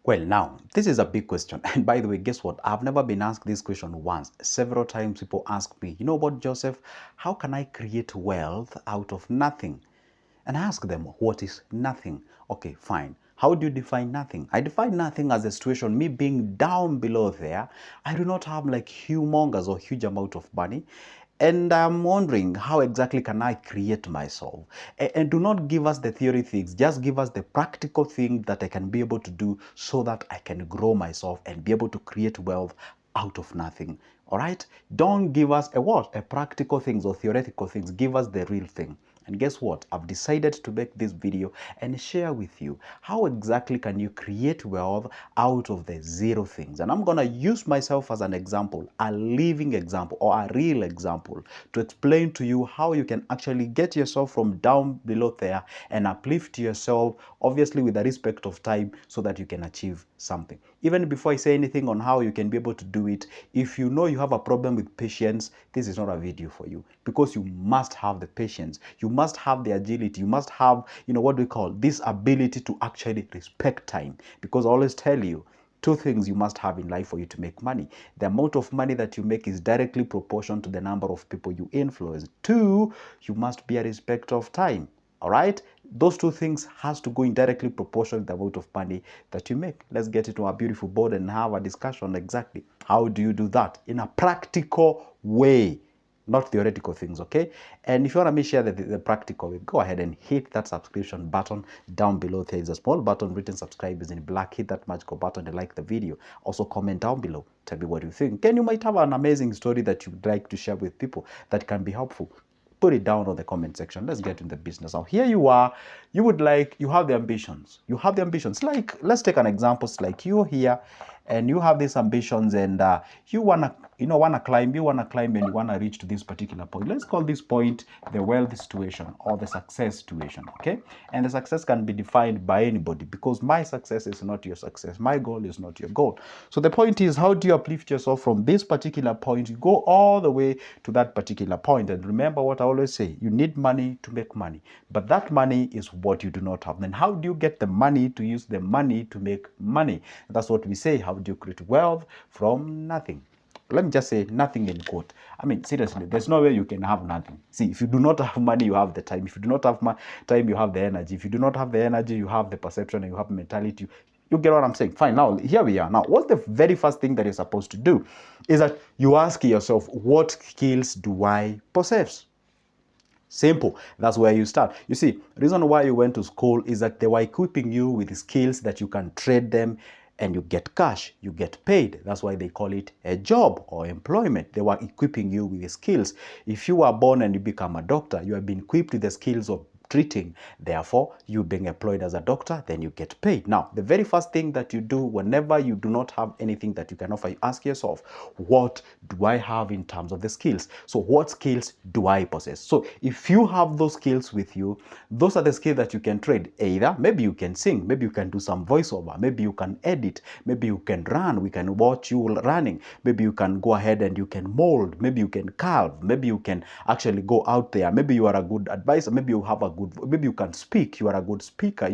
Well, now, this is a big question. And by the way, guess what? I've never been asked this question once. Several times people ask me, you know what, Joseph, how can I create wealth out of nothing? And I ask them, what is nothing? Okay, fine. How do you define nothing? I define nothing as a situation, me being down below there. I do not have like humongous or huge amount of money. And I'm wondering how exactly can I create myself? And do not give us the theory things, just give us the practical thing that I can be able to do so that I can grow myself and be able to create wealth out of nothing. All right? Don't give us a what? A practical things or theoretical things. Give us the real thing. And guess what? I've decided to make this video and share with you how exactly can you create wealth out of the zero things. And I'm going to use myself as an example, a living example or a real example to explain to you how you can actually get yourself from down below there and uplift yourself, obviously with the respect of time, so that you can achieve something. Even before I say anything on how you can be able to do it, if you know you have a problem with patience, this is not a video for you, because you must have the patience. You must have the agility. You must have, what we call this ability to actually respect time. Because I always tell you, two things you must have in life for you to make money. The amount of money that you make is directly proportional to the number of people you influence. Two, you must be a respect of time. All right? Those two things has to go in directly proportional to the amount of money that you make. Let's get into our beautiful board and have a discussion exactly. How do you do that in a practical way? Not theoretical things, okay? And if you want me to share the practical way, go ahead and hit that subscription button down below. There is a small button written subscribe is in black. Hit that magical button and like the video. Also comment down below. Tell me what you think. And you might have an amazing story that you'd like to share with people that can be helpful. Put it down on the comment section. Let's get in the business. Now, here you are. You have the ambitions. You have the ambitions. Like, let's take an example. It's like you're here and you have these ambitions and you wanna climb, and you wanna reach to this particular point. Let's call this point the wealth situation or the success situation, okay? And the success can be defined by anybody, because my success is not your success. My goal is not your goal. So the point is, how do you uplift yourself from this particular point? You go all the way to that particular point. And remember what I always say, you need money to make money, but that money is what you do not have. Then how do you get the money to use the money to make money? That's what we say. How do you create wealth from nothing? Let me just say nothing in quote. I mean, seriously, there's no way you can have nothing. See, if you do not have money, you have the time. If you do not have time, you have the energy. If you do not have the energy, you have the perception and you have mentality. You get what I'm saying? Fine. Now, here we are. Now, what's the very first thing that you're supposed to do? Is that you ask yourself, what skills do I possess? Simple. That's where you start. You see, the reason why you went to school is that they were equipping you with skills that you can trade them and you get cash, you get paid. That's why they call it a job or employment. They were equipping you with the skills. If you are born and you become a doctor, you have been equipped with the skills of treating. Therefore, you being employed as a doctor, then you get paid. Now, the very first thing that you do whenever you do not have anything that you can offer, you ask yourself, what do I have in terms of the skills? So what skills do I possess? So if you have those skills with you, those are the skills that you can trade. Either maybe you can sing, maybe you can do some voiceover, maybe you can edit, maybe you can run, we can watch you running, maybe you can go ahead and you can mold, maybe you can carve, maybe you can actually go out there, maybe you are a good advisor, maybe you have a good, maybe you can speak, you are a good speaker,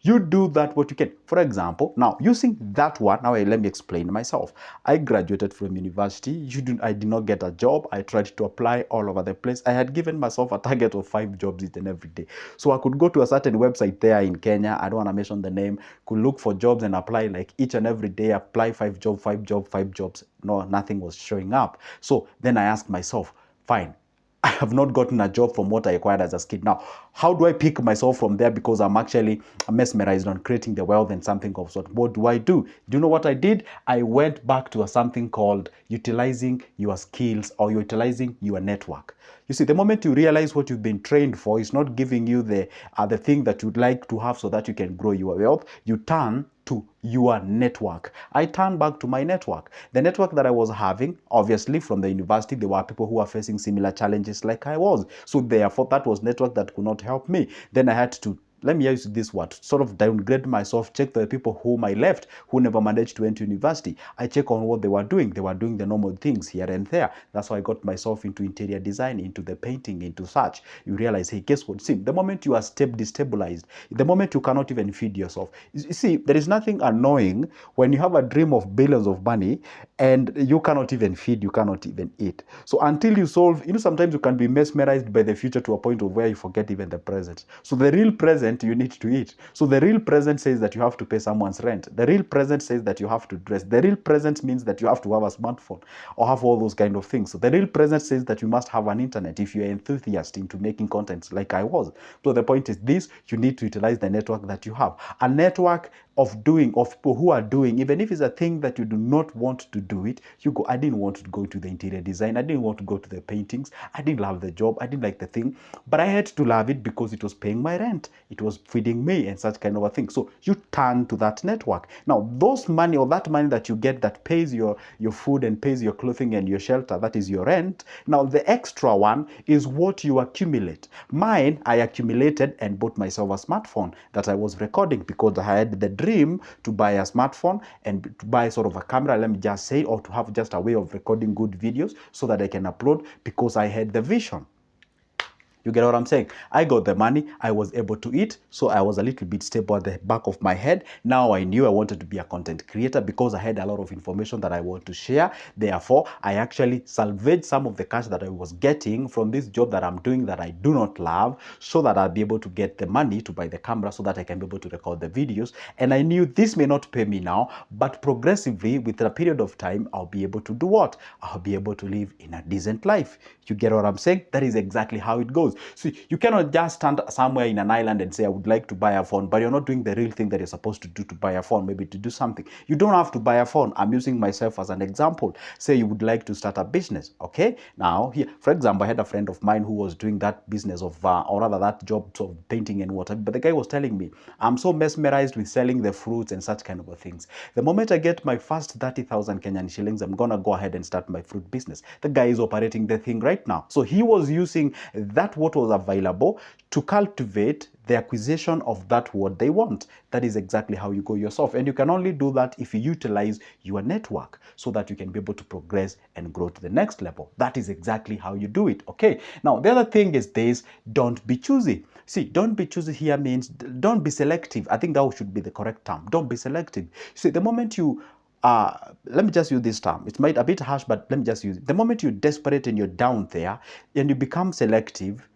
you do that what you can. For example, now using that one, now let me explain myself. I graduated from university. I did not get a job. I tried to apply all over the place. I had given myself a target of 5 jobs each and every day. So I could go to a certain website there in Kenya. I don't want to mention the name. Could look for jobs and apply like each and every day. Apply 5 jobs, 5 jobs, 5 jobs. No, nothing was showing up. So then I asked myself, fine, I have not gotten a job from what I acquired as a kid. Now, how do I pick myself from there? Because I'm actually mesmerized on creating the wealth and something of sort. What do I do? Do you know what I did? I went back to something called utilizing your skills or utilizing your network. You see, the moment you realize what you've been trained for is not giving you the thing that you'd like to have so that you can grow your wealth, you turn to your network. I turned back to my network. The network that I was having, obviously from the university, there were people who were facing similar challenges like I was. So therefore, that was network that could not help me. Then I had to let me use this word, sort of downgrade myself, check the people whom I left, who never managed to enter university. I check on what they were doing. They were doing the normal things here and there. That's why I got myself into interior design, into the painting, into such. You realize, hey, guess what? See, the moment you are destabilized, the moment you cannot even feed yourself. You see, there is nothing annoying when you have a dream of billions of money and you cannot even feed, you cannot even eat. So until you solve, sometimes you can be mesmerized by the future to a point of where you forget even the present. So the real present you need to eat. So the real present says that you have to pay someone's rent. The real present says that you have to dress. The real present means that you have to have a smartphone or have all those kind of things. So the real present says that you must have an internet if you're an enthusiast into making content like I was. So the point is this, you need to utilize the network that you have. A network of people who are doing, even if it's a thing that you do not want to do it, you go, I didn't want to go to the interior design, I didn't want to go to the paintings, I didn't love the job, I didn't like the thing, but I had to love it because it was paying my rent, it was feeding me and such kind of a thing. So you turn to that network. Now those money, or that money that you get that pays your food and pays your clothing and your shelter, that is your rent. Now the extra one is what you accumulate. Mine, I accumulated and bought myself a smartphone that I was recording because I had the dream to buy a smartphone and to buy sort of a camera, let me just say, or to have just a way of recording good videos so that I can upload, because I had the vision. You get what I'm saying? I got the money, I was able to eat, so I was a little bit stable at the back of my head. Now I knew I wanted to be a content creator because I had a lot of information that I want to share. Therefore, I actually salvaged some of the cash that I was getting from this job that I'm doing that I do not love, so that I'll be able to get the money to buy the camera so that I can be able to record the videos. And I knew this may not pay me now, but progressively, within a period of time, I'll be able to do what? I'll be able to live in a decent life. You get what I'm saying? That is exactly how it goes. See, you cannot just stand somewhere in an island and say, I would like to buy a phone, but you're not doing the real thing that you're supposed to do to buy a phone, maybe to do something. You don't have to buy a phone. I'm using myself as an example. Say you would like to start a business, okay? Now, here, for example, I had a friend of mine who was doing that business of, or rather that job of painting and whatever, but the guy was telling me, I'm so mesmerized with selling the fruits and such kind of things. The moment I get my first 30,000 Kenyan shillings, I'm gonna go ahead and start my fruit business. The guy is operating the thing right now. So he was using that what was available to cultivate the acquisition of that what they want. That is exactly how you go yourself. And you can only do that if you utilize your network so that you can be able to progress and grow to the next level. That is exactly how you do it, okay? Now, the other thing is this, don't be choosy. See, don't be choosy here means don't be selective. I think that should be the correct term. Don't be selective. See, the moment you let me just use this term. It might a bit harsh, but let me just use it. The moment you're desperate and you're down there and you become selective,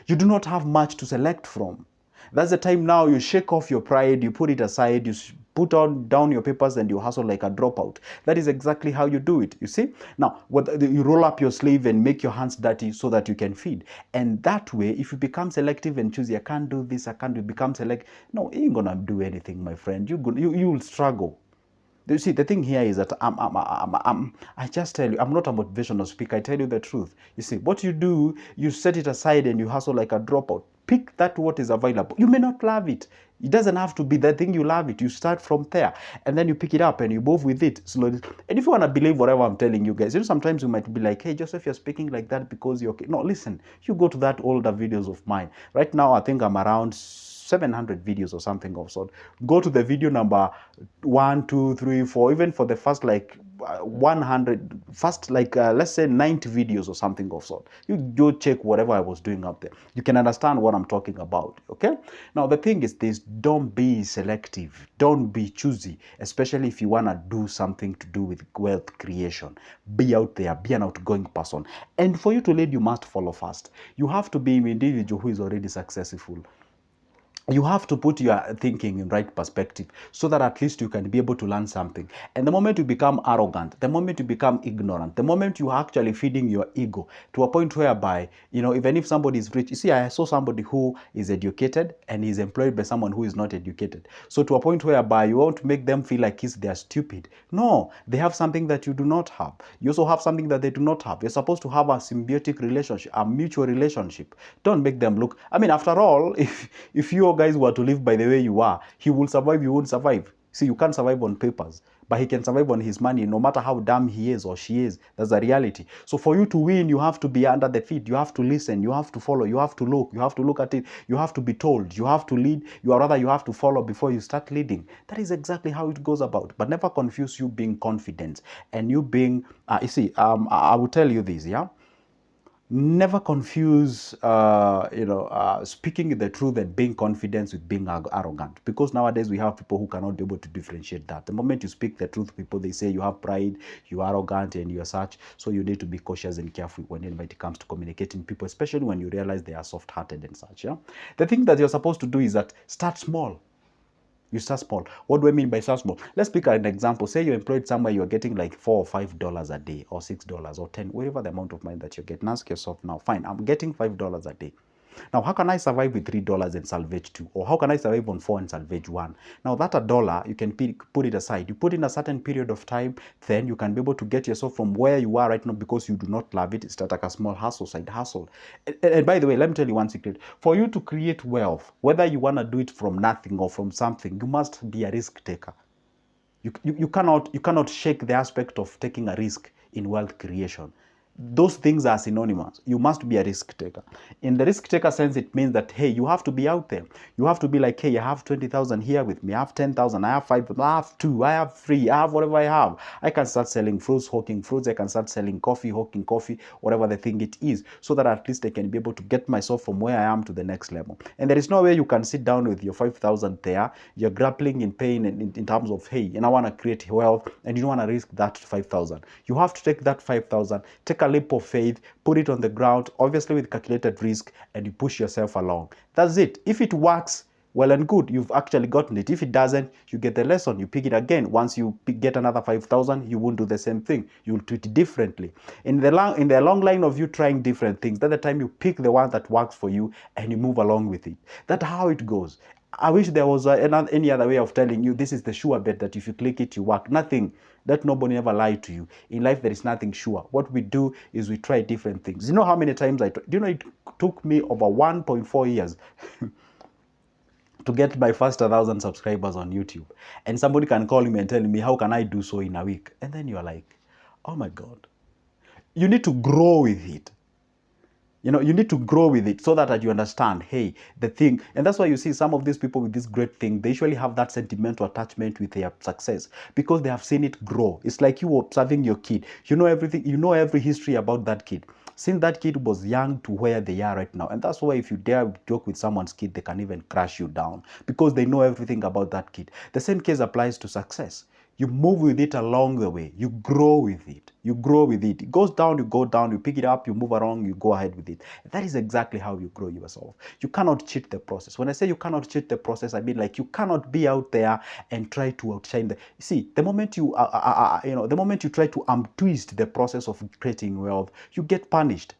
you do not have much to select from. That's the time now you shake off your pride, you put it aside, you put down your papers and you hustle like a dropout. That is exactly how you do it, you see? Now, you roll up your sleeve and make your hands dirty so that you can feed. And that way, if you become selective and choose, I can't do this, I can't become select. No, you ain't gonna do anything, my friend. You will struggle. You see, the thing here is that I just tell you, I'm not a motivational speaker. I tell you the truth. You see, what you do, you set it aside and you hustle like a dropout. Pick that what is available. You may not love it. It doesn't have to be the thing you love it. You start from there and then you pick it up and you move with it slowly. And if you want to believe whatever I'm telling you guys, sometimes you might be like, hey, Joseph, you're speaking like that because you're okay. No, listen, you go to that older videos of mine. Right now, I think I'm around 700 videos or something of sort. Go to the video number 1, 2, 3, 4, even for the first like 100, first like let's say 90 videos or something of sort. You go check whatever I was doing up there. You can understand what I'm talking about, okay? Now the thing is this, don't be selective, don't be choosy, especially if you want to do something to do with wealth creation. Be out there, be an outgoing person. And for you to lead, you must follow fast. You have to be an individual who is already successful. You have to put your thinking in right perspective so that at least you can be able to learn something. And the moment you become arrogant, the moment you become ignorant, the moment you are actually feeding your ego to a point whereby, even if somebody is rich, you see, I saw somebody who is educated and is employed by someone who is not educated. So to a point whereby you won't make them feel like they're stupid. No, they have something that you do not have. You also have something that they do not have. You're supposed to have a symbiotic relationship, a mutual relationship. Don't make them look, after all, if you guys were to live by the way you are, he will survive, you won't survive. See, you can't survive on papers, but he can survive on his money no matter how dumb he is or she is. That's the reality. So for you to win, you have to be under the feet. You have to listen. You have to follow. You have to look. You have to look at it. You have to be told. You have to lead. You have to follow before you start leading. That is exactly how it goes about. But never confuse you being confident and you being, I will tell you this, yeah? Never confuse speaking the truth and being confident with being arrogant, because nowadays we have people who cannot be able to differentiate that. The moment you speak the truth, people, they say you have pride, you are arrogant, and you are such. So you need to be cautious and careful whenever it comes to communicating people, especially when you realize they are soft-hearted and such. Yeah, the thing that you're supposed to do is that start small. You start small. What do I mean by start small? Let's pick an example. Say you're employed somewhere, you're getting like $4 or $5 a day, or $6 or 10, whatever the amount of money that you get. And ask yourself now, fine, I'm getting $5 a day. Now, how can I survive with $3 and salvage 2? Or how can I survive on 4 and salvage 1? Now, that a dollar, you can put it aside. You put in a certain period of time, then you can be able to get yourself from where you are right now, because you do not love it. Start like a small hustle, side hustle. And by the way, let me tell you one secret. For you to create wealth, whether you want to do it from nothing or from something, you must be a risk taker. You cannot shake the aspect of taking a risk in wealth creation. Those things are synonymous. You must be a risk taker. In the risk taker sense, it means that, hey, you have to be out there. You have to be like, hey, I have 20,000 here with me. I have 10,000. I have 5. I have 2. I have 3. I have whatever I have. I can start selling fruits, hawking fruits. I can start selling coffee, hawking coffee, whatever the thing it is, so that at least I can be able to get myself from where I am to the next level. And there is no way you can sit down with your 5,000 there. You're grappling in pain in terms of, hey, and I want to create wealth, and you don't want to risk that 5,000. You have to take that 5,000, take a leap of faith, put it on the ground, obviously with calculated risk, and you push yourself along. That's it. If it works, well and good, you've actually gotten it. If it doesn't, you get the lesson, you pick it again. Once you get another 5,000, you won't do the same thing. You'll treat it differently. In the long line of you trying different things, that's the time you pick the one that works for you and you move along with it. That's how it goes. I wish there was any other way of telling you this is the sure bet that if you click it, you work. Nothing. That nobody ever lied to you. In life, there is nothing sure. What we do is we try different things. You know how many times do you know it took me over 1.4 years to get my first 1,000 subscribers on YouTube. And somebody can call me and tell me, how can I do so in a week? And then you're like, oh my God. You need to grow with it. You need to grow with it so that you understand, hey, the thing. And that's why you see some of these people with this great thing, they usually have that sentimental attachment with their success because they have seen it grow. It's like you observing your kid. You know everything. You know every history about that kid. Since that kid was young to where they are right now. And that's why if you dare joke with someone's kid, they can even crash you down because they know everything about that kid. The same case applies to success. You move with it along the way. You grow with it. You grow with it. It goes down, you go down, you pick it up, you move around, you go ahead with it. That is exactly how you grow yourself. You cannot cheat the process. When I say you cannot cheat the process, I mean like you cannot be out there and try to outshine the. See, the moment you the moment you try to twist the process of creating wealth, you get punished.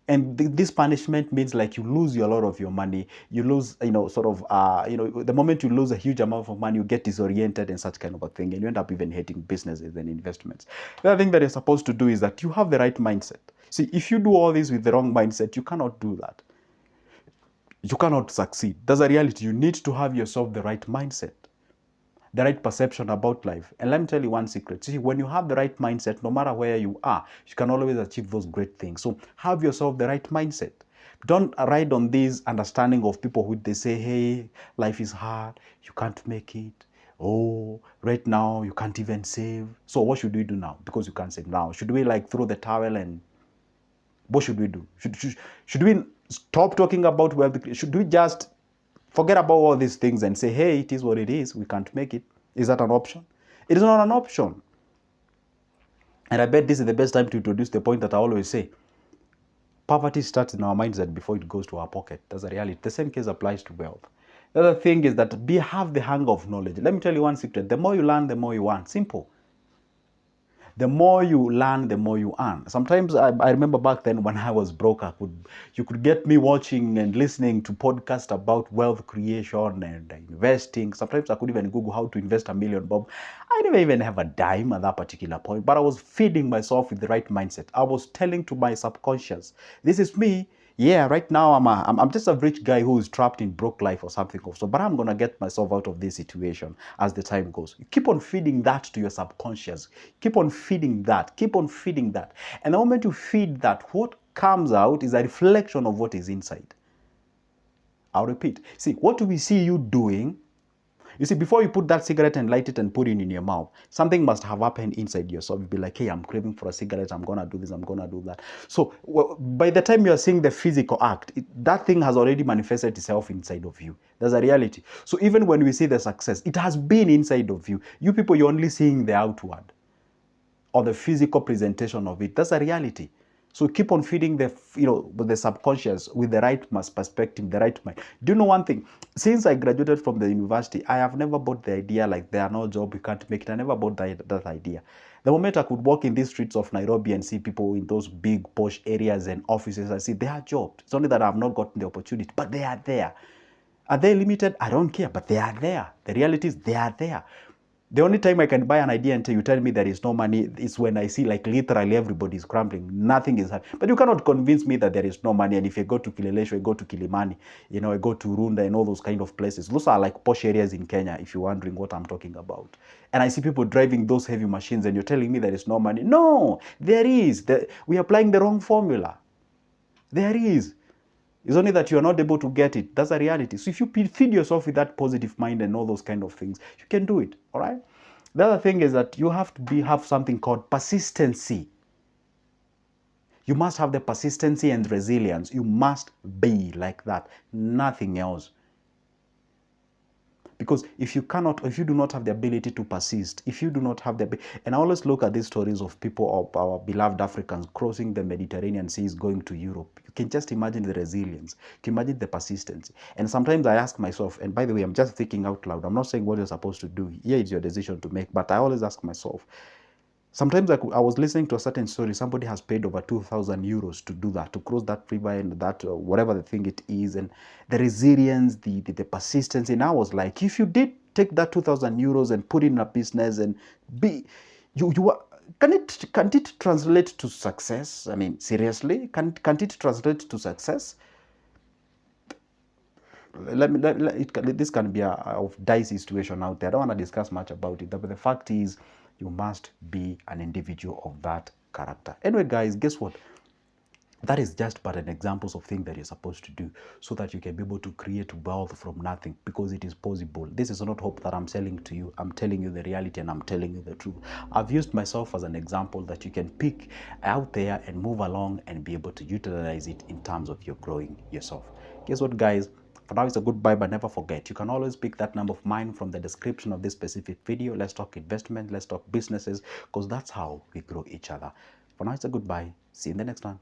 And this punishment means like you lose a lot of your money. You lose, the moment you lose a huge amount of money, you get disoriented and such kind of a thing. And you end up even hating businesses and investments. The other thing that you're supposed to do is that you have the right mindset. See, if you do all this with the wrong mindset, you cannot do that. You cannot succeed. That's a reality. You need to have yourself the right mindset, the right perception about life. And let me tell you one secret. See, when you have the right mindset, no matter where you are, you can always achieve those great things. So have yourself the right mindset. Don't ride on this understanding of people who they say, hey, life is hard, you can't make it. Oh, right now you can't even save. So what should we do now? Because you can't save now. Should we like throw the towel and what should we do? Should we stop talking about wealth? Should we just forget about all these things and say, hey, it is what it is. We can't make it. Is that an option? It is not an option. And I bet this is the best time to introduce the point that I always say. Poverty starts in our mindset before it goes to our pocket. That's a reality. The same case applies to wealth. The other thing is that have the hunger of knowledge. Let me tell you one secret. The more you learn, the more you want. Simple. The more you learn, the more you earn. Sometimes I remember back then when I was broke, you could get me watching and listening to podcasts about wealth creation and investing. Sometimes I could even Google how to invest $1 million, Bob. I didn't even have a dime at that particular point, but I was feeding myself with the right mindset. I was telling to my subconscious, this is me. Yeah, right now I'm just a rich guy who is trapped in broke life or something also, but I'm gonna get myself out of this situation as the time goes. You keep on feeding that to your subconscious. Keep on feeding that. Keep on feeding that. And the moment you feed that, what comes out is a reflection of what is inside. I'll repeat. See, what do we see you doing? You see, before you put that cigarette and light it and put it in your mouth, something must have happened inside yourself. You'll be like, hey, I'm craving for a cigarette. I'm going to do this. I'm going to do that. So by the time you're seeing the physical act, that thing has already manifested itself inside of you. There's a reality. So even when we see the success, it has been inside of you. You people, you're only seeing the outward or the physical presentation of it. That's a reality. So keep on feeding the subconscious with the right perspective, the right mind. Do you know one thing? Since I graduated from the university, I have never bought the idea like there are no job, you can't make it. I never bought that idea. The moment I could walk in these streets of Nairobi and see people in those big posh areas and offices, I see there are jobs. It's only that I have not gotten the opportunity, but they are there. Are they limited? I don't care, but they are there. The reality is they are there. The only time I can buy an idea until you tell me there is no money is when I see like literally everybody is crumbling. Nothing is happening. But you cannot convince me that there is no money. And if you go to Kileleshwa, you go to Kilimani, you go to Runda and all those kind of places. Those are like posh areas in Kenya, if you're wondering what I'm talking about. And I see people driving those heavy machines and you're telling me there is no money. No, there is. We are applying the wrong formula. There is. It's only that you are not able to get it. That's a reality. So if you feed yourself with that positive mind and all those kind of things, you can do it. All right. The other thing is that you have to have something called persistency. You must have the persistency and resilience. You must be like that. Nothing else. Because if you do not have the ability to persist, if you do not have and I always look at these stories of people, of our beloved Africans crossing the Mediterranean seas going to Europe. You can just imagine the resilience. You can imagine the persistence. And sometimes I ask myself, and by the way, I'm just thinking out loud. I'm not saying what you're supposed to do. Here it's your decision to make. But I always ask myself, sometimes I was listening to a certain story. Somebody has paid over 2,000 euros to do that, to cross that river and that, whatever the thing it is. And the resilience, the persistence. And I was like, if you did take that 2,000 euros and put it in a business and can't it translate to success? I mean, seriously, can't it translate to success? This can be a dicey situation out there. I don't want to discuss much about it, but the fact is, you must be an individual of that character. Anyway, guys, guess what? That is just but an examples of things that you're supposed to do so that you can be able to create wealth from nothing, because it is possible. This is not hope that I'm selling to you. I'm telling you the reality and I'm telling you the truth. I've used myself as an example that you can pick out there and move along and be able to utilize it in terms of your growing yourself. Guess what, guys? For now, it's a goodbye, but never forget, you can always pick that number of mine from the description of this specific video. Let's talk investment, let's talk businesses, because that's how we grow each other. For now, it's a goodbye. See you in the next one.